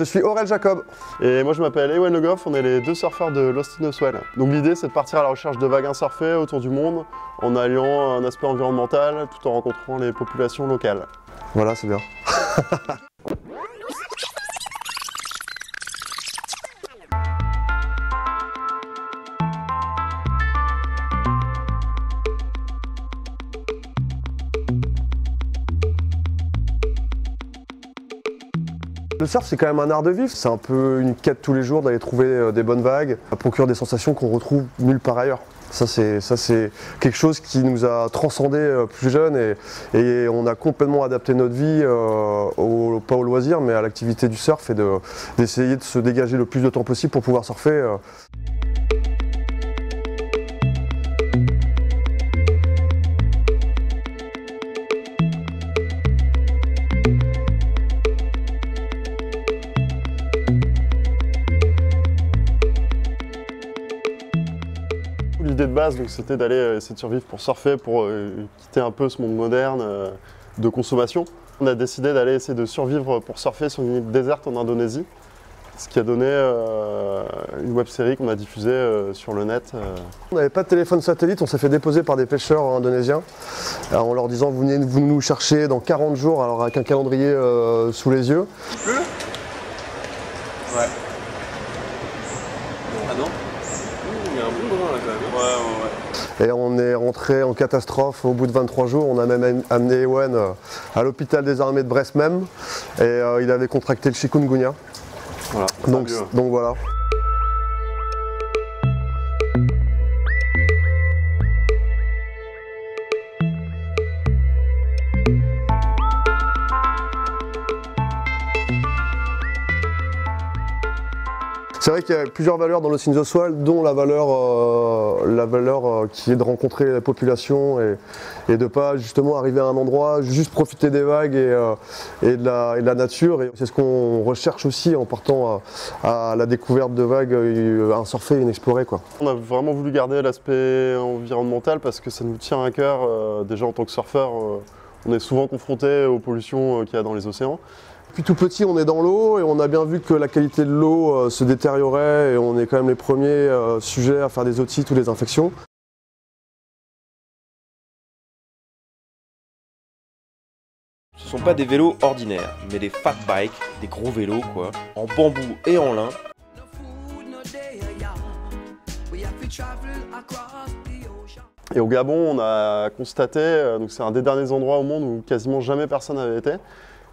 Je suis Aurel Jacob. Et moi je m'appelle Ewan Le Goff, on est les deux surfeurs de Lost in Oswell. Donc l'idée c'est de partir à la recherche de vagues insurfées autour du monde en alliant un aspect environnemental tout en rencontrant les populations locales. Voilà, c'est bien. Le surf, c'est quand même un art de vivre, c'est un peu une quête tous les jours d'aller trouver des bonnes vagues, à procurer des sensations qu'on retrouve nulle part ailleurs. Ça c'est quelque chose qui nous a transcendé plus jeunes et on a complètement adapté notre vie, pas au loisir, mais à l'activité du surf et d'essayer de se dégager le plus de temps possible pour pouvoir surfer. L'idée de base, c'était d'aller essayer de survivre pour surfer, pour quitter un peu ce monde moderne de consommation. On a décidé d'aller essayer de survivre pour surfer sur une île déserte en Indonésie, ce qui a donné une web-série qu'on a diffusée sur le net. On n'avait pas de téléphone satellite, on s'est fait déposer par des pêcheurs indonésiens en leur disant vous venez nous chercher dans 40 jours, alors avec un calendrier sous les yeux. Il pleut ? Ouais. Ah non ? Il y a un bon brin là quand même. Ouais. Et on est rentré en catastrophe au bout de 23 jours. On a même amené Ewan à l'hôpital des armées de Brest même. Et il avait contracté le chikungunya. Voilà. Donc voilà. C'est vrai qu'il y a plusieurs valeurs dans Lost in Oswell, dont la valeur qui est de rencontrer la population et de ne pas justement arriver à un endroit, juste profiter des vagues et de la nature. Et c'est ce qu'on recherche aussi en partant à la découverte de vagues insurfées et inexplorées, quoi. On a vraiment voulu garder l'aspect environnemental parce que ça nous tient à cœur. Déjà en tant que surfeur, on est souvent confronté aux pollutions qu'il y a dans les océans. Depuis tout petit, on est dans l'eau et on a bien vu que la qualité de l'eau se détériorait et on est quand même les premiers sujets à faire des otites ou des infections. Ce sont pas des vélos ordinaires, mais des fat bikes, des gros vélos quoi, en bambou et en lin. Et au Gabon, on a constaté, donc c'est un des derniers endroits au monde où quasiment jamais personne n'avait été.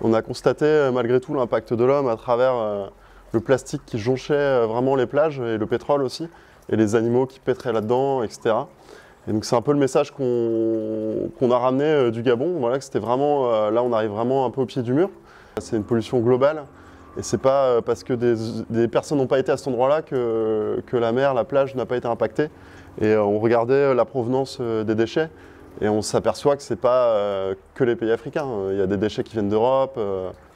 On a constaté malgré tout l'impact de l'homme à travers le plastique qui jonchait vraiment les plages et le pétrole aussi, et les animaux qui pétraient là-dedans, etc. Et donc c'est un peu le message qu'on a ramené du Gabon, voilà, que c'était vraiment, là on arrive vraiment un peu au pied du mur. C'est une pollution globale, et c'est pas parce que des personnes n'ont pas été à cet endroit-là que la mer, la plage n'a pas été impactée. Et on regardait la provenance des déchets. Et on s'aperçoit que ce n'est pas que les pays africains, il y a des déchets qui viennent d'Europe.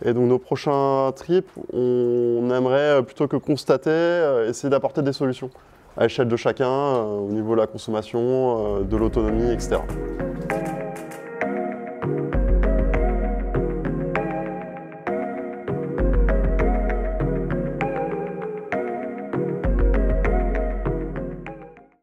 Et donc nos prochains trips, on aimerait plutôt que constater, essayer d'apporter des solutions à l'échelle de chacun, au niveau de la consommation, de l'autonomie, etc.